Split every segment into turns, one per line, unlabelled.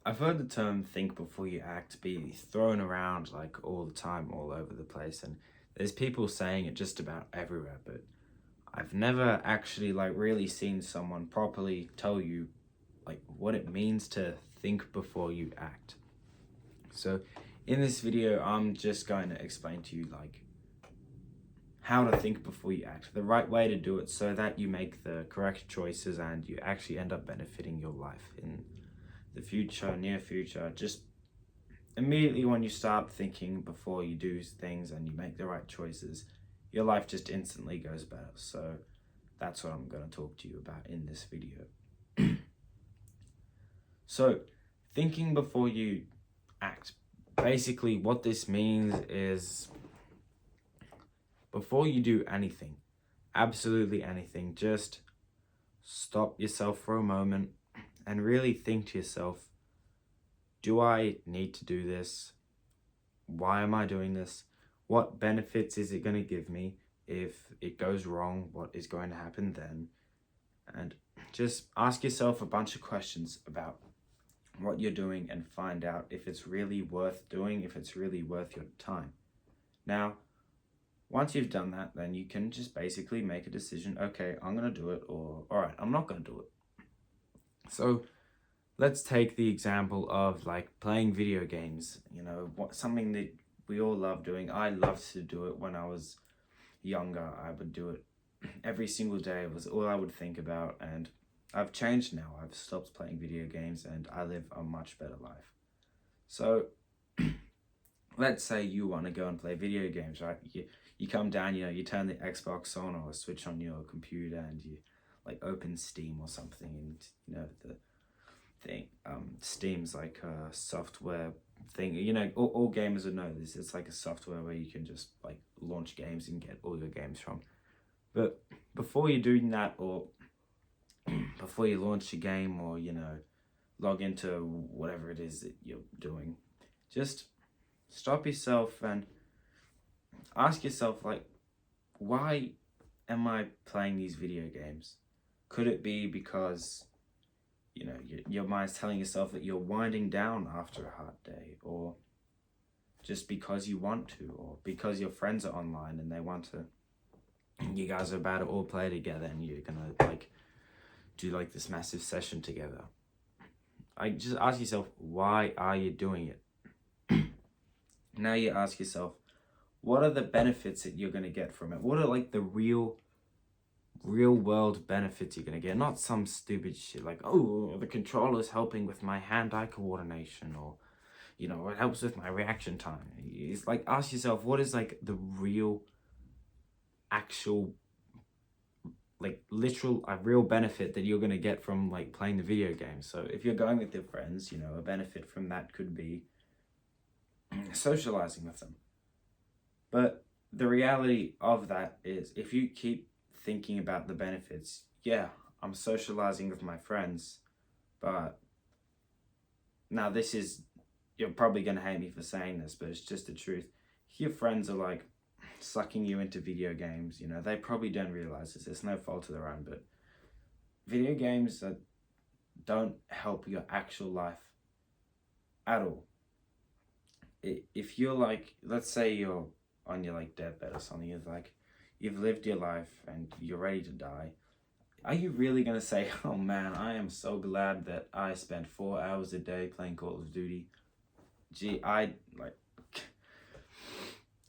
I've heard the term think before you act be thrown around like all the time, all over the place, and there's people saying it just about everywhere, but I've never actually like really seen someone properly tell you like what it means to think before you act. So in this video, I'm just going to explain to you like how to think before you act, the right way to do it so that you make the correct choices and you actually end up benefiting your life in the future, near future. Just immediately when you start thinking before you do things and you make the right choices, your life just instantly goes better. So that's what I'm going to talk to you about in this video. So, thinking before you act. Basically, what this means is before you do anything, absolutely anything, just stop yourself for a moment and really think to yourself, do I need to do this? Why am I doing this? What benefits is it going to give me? If it goes wrong, what is going to happen then? And just ask yourself a bunch of questions about what you're doing and find out if it's really worth doing, if it's really worth your time. Now, once you've done that, then you can just basically make a decision. Okay, I'm going to do it, or all right, I'm not going to do it. So let's take the example of like playing video games. Something that we all love doing. I loved to do it when I was younger. I would do it every single day. It was all I would think about, and I've changed now. I've stopped playing video games and I live a much better life. So let's say you want to go and play video games, right? You come down, you turn the Xbox on or Switch on your computer and you like open Steam or something, and the thing, Steam's like a software thing. All gamers would know this. It's like a software where you can just like launch games and get all your games from. But before you're doing that, or before you launch a game, or log into whatever it is that you're doing, just stop yourself and ask yourself, like, why am I playing these video games? Could it be because your mind's telling yourself that you're winding down after a hard day, or just because you want to, or because your friends are online and they want to, you guys are about to all play together and you're gonna like do like this massive session together? I just ask yourself, why are you doing it? Now you ask yourself, what are the benefits that you're going to get from it? What are like the real world benefits you're going to get? Not some stupid shit like, oh, the controller's helping with my hand-eye coordination, or it helps with my reaction time. It's like, ask yourself, what is like the real actual like literal a real benefit that you're going to get from like playing the video game? So if you're going with your friends, a benefit from that could be socializing with them. But the reality of that is, if you keep thinking about the benefits, yeah, I'm socializing with my friends, but now you're probably going to hate me for saying this, but it's just the truth. If your friends are like sucking you into video games, they probably don't realize this. It's no fault of their own, but video games don't help your actual life at all. If you're like, let's say you're on your like deathbed or something, you've lived your life and you're ready to die, are you really gonna say, oh man, I am so glad that I spent 4 hours a day playing Call of Duty?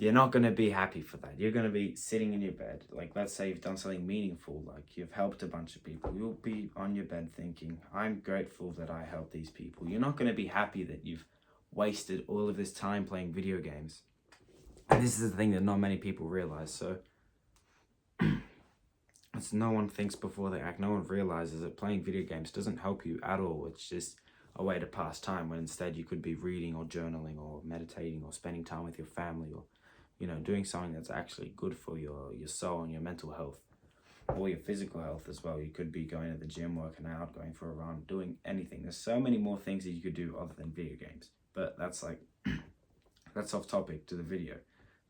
You're not gonna be happy for that. You're gonna be sitting in your bed, like let's say you've done something meaningful, like you've helped a bunch of people. You'll be on your bed thinking, I'm grateful that I helped these people. You're not gonna be happy that you've wasted all of this time playing video games. And this is the thing that not many people realize. So it's no one thinks before they act. No one realizes that playing video games doesn't help you at all. It's just a way to pass time, when instead you could be reading or journaling or meditating or spending time with your family, or doing something that's actually good for your soul and your mental health, or your physical health as well. You could be going to the gym, working out, going for a run, doing anything. There's so many more things that you could do other than video games. But that's like that's off topic to the video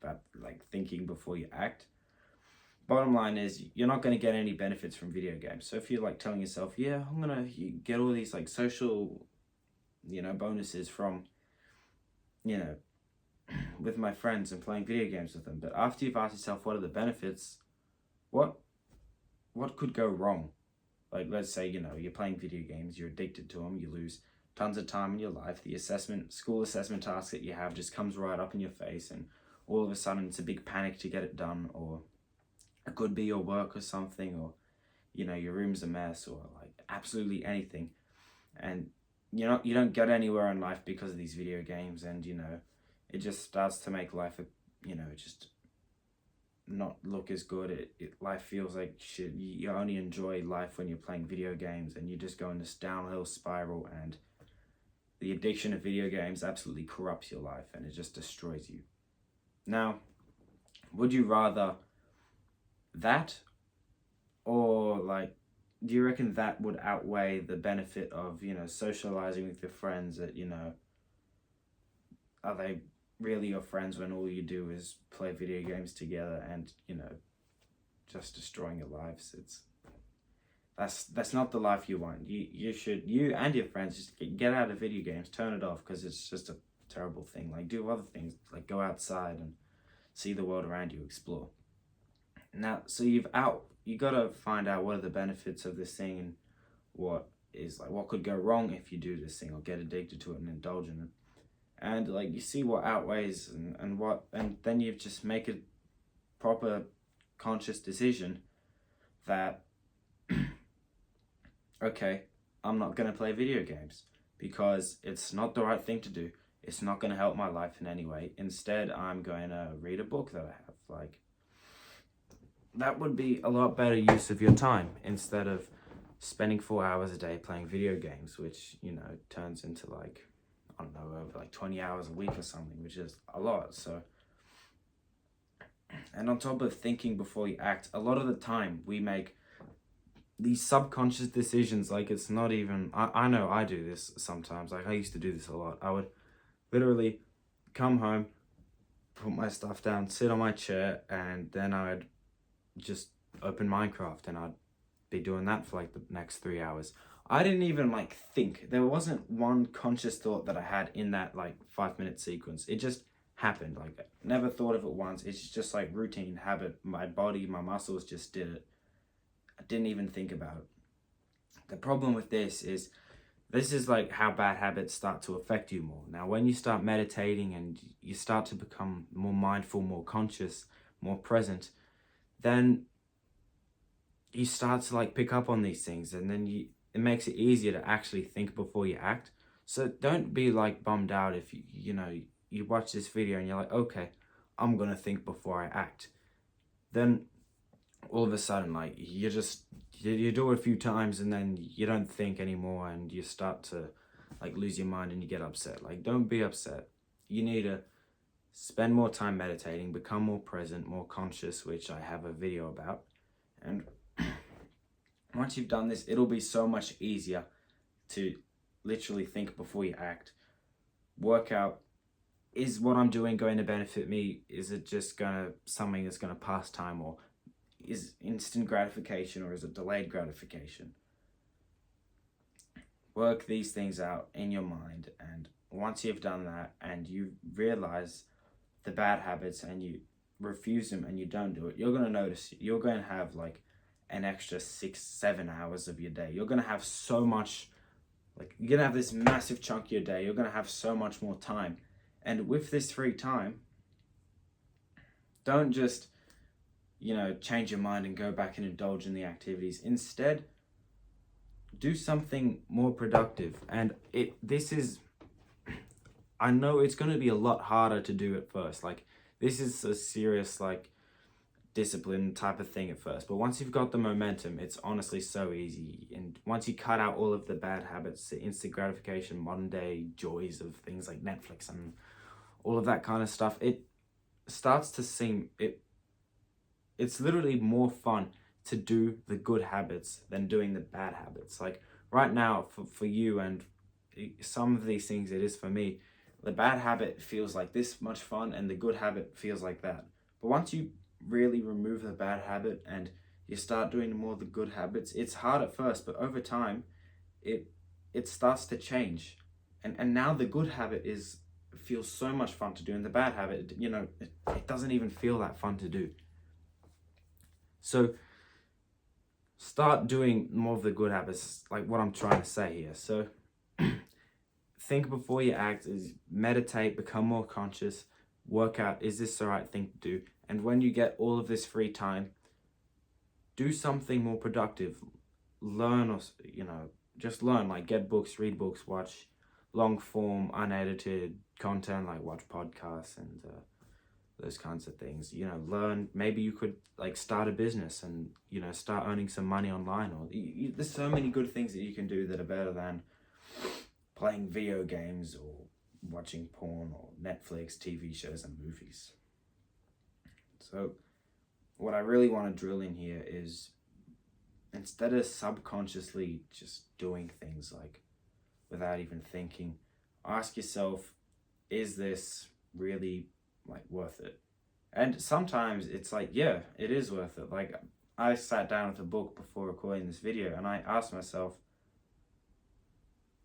about like thinking before you act. Bottom line is, you're not going to get any benefits from video games. So if you're like telling yourself, yeah, I'm going to get all these like social bonuses from, you know, with my friends and playing video games with them. But after you've asked yourself what are the benefits, what could go wrong? Like, let's say, you're playing video games, you're addicted to them, you lose tons of time in your life. The school assessment task that you have just comes right up in your face, and all of a sudden it's a big panic to get it done. Or it could be your work or something, or, your room's a mess, or like absolutely anything. And you don't get anywhere in life because of these video games, and, it just starts to make life, just not look as good. Life feels like shit. You only enjoy life when you're playing video games, and you just go in this downhill spiral, and the addiction of video games absolutely corrupts your life, and it just destroys you. Now, would you rather that, or like, do you reckon that would outweigh the benefit of, socializing with your friends that, are they really your friends when all you do is play video games together and, just destroying your lives? That's not the life you want. You and your friends just get out of video games, turn it off, because it's just a terrible thing. Like, do other things, like go outside and see the world around you, explore. Now, so you gotta find out what are the benefits of this thing, and what could go wrong if you do this thing or get addicted to it and indulge in it. And like, you see what outweighs, and then you just make a proper conscious decision that okay, I'm not going to play video games because it's not the right thing to do. It's not going to help my life in any way. Instead, I'm going to read a book that I have. Like, that would be a lot better use of your time, instead of spending 4 hours a day playing video games, which, turns into like, I don't know, over like 20 hours a week or something, which is a lot. So, and on top of thinking before you act, a lot of the time we make these subconscious decisions. Like, it's not even, I know I do this sometimes. Like, I used to do this a lot. I would literally come home, put my stuff down, sit on my chair, and then I'd just open Minecraft, and I'd be doing that for like the next 3 hours. I didn't even like think. There wasn't one conscious thought that I had in that like 5-minute sequence. It just happened. Like, I never thought of it once. It's just like routine, habit. My body, my muscles just did it. I didn't even think about it. The problem with this is like how bad habits start to affect you more. Now, when you start meditating and you start to become more mindful, more conscious, more present, then you start to like pick up on these things, and then it makes it easier to actually think before you act. So don't be like bummed out if you watch this video and you're like, okay, I'm gonna think before I act. Then all of a sudden, like, you do it a few times, and then you don't think anymore, and you start to like lose your mind, and you get upset. Like, don't be upset. You need to spend more time meditating, become more present, more conscious, which I have a video about. And once you've done this, it'll be so much easier to literally think before you act. Work out, is what I'm doing going to benefit me? Is it just something that's gonna pass time, or is instant gratification, or is it delayed gratification? Work these things out in your mind, and once you've done that and you realize the bad habits and you refuse them and you don't do it, you're going to notice you're going to have like an extra 6-7 hours of your day. You're going to have so much, like, you're going to have this massive chunk of your day. You're going to have so much more time. And with this free time, don't just change your mind and go back and indulge in the activities. Instead, do something more productive. And I know it's going to be a lot harder to do at first. Like, this is a serious like discipline type of thing at first, but once you've got the momentum, it's honestly so easy. And once you cut out all of the bad habits, the instant gratification, modern day joys of things like Netflix and all of that kind of stuff, it starts to seem it's literally more fun to do the good habits than doing the bad habits. Like, right now, for you and some of these things, it is for me, the bad habit feels like this much fun, and the good habit feels like that. But once you really remove the bad habit and you start doing more of the good habits, it's hard at first, but over time, it starts to change. and now the good habit feels so much fun to do, and the bad habit, it doesn't even feel that fun to do. So start doing more of the good habits, like what I'm trying to say here. So think before you act, is meditate, become more conscious, work out, is this the right thing to do? And when you get all of this free time, do something more productive. Learn, or just learn, like get books, read books, watch long form unedited content, like watch podcasts and those kinds of things. Learn. Maybe you could like start a business and start earning some money online, or there's so many good things that you can do that are better than playing video games or watching porn or Netflix, TV shows and movies. So what I really want to drill in here is, instead of subconsciously just doing things like without even thinking, ask yourself, is this really like worth it? And sometimes it's like, yeah, it is worth it. Like, I sat down with a book before recording this video and I asked myself,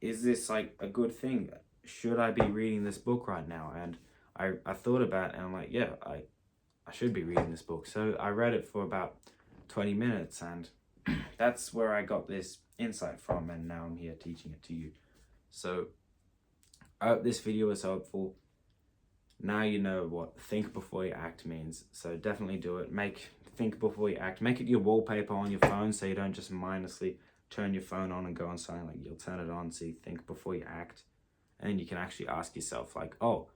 is this like a good thing? Should I be reading this book right now? And I thought about it and I'm like, yeah, I should be reading this book. So I read it for about 20 minutes and that's where I got this insight from, and now I'm here teaching it to you. So I hope this video was helpful. Now you know what think before you act means, so definitely do it. Think before you act. Make it your wallpaper on your phone so you don't just mindlessly turn your phone on and go on something. Like, you'll turn it on so you think before you act, and then you can actually ask yourself like, oh,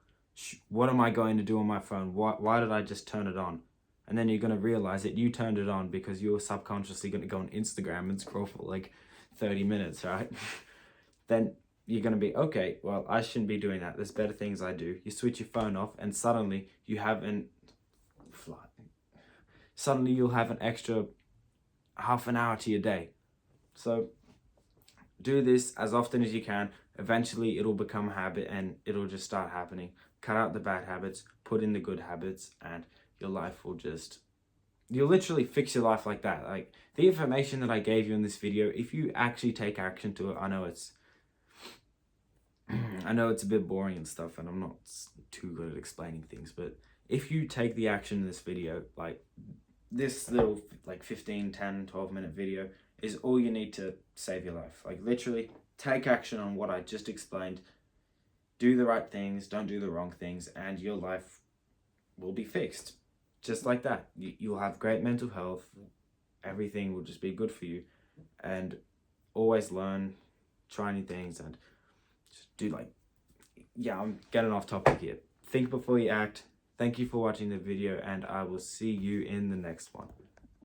what am I going to do on my phone? Why did I just turn it on? And then you're going to realize that you turned it on because you were subconsciously going to go on Instagram and scroll for like 30 minutes, right? Then you're going to be, okay, well, I shouldn't be doing that. There's better things I do. You switch your phone off and suddenly you'll have an extra half an hour to your day. So do this as often as you can. Eventually it'll become a habit and it'll just start happening. Cut out the bad habits, put in the good habits, and your life will you'll literally fix your life like that. Like, the information that I gave you in this video, if you actually take action to it, I know it's a bit boring and stuff, and I'm not too good at explaining things, but if you take the action in this video, like this little like 15, 10, 12 minute video is all you need to save your life. Like, literally take action on what I just explained. Do the right things, don't do the wrong things, and your life will be fixed. Just like that. You'll have great mental health. Everything will just be good for you. And always learn, try new things, and just do I'm getting off topic here. Think before you act. Thank you for watching the video, and I will see you in the next one.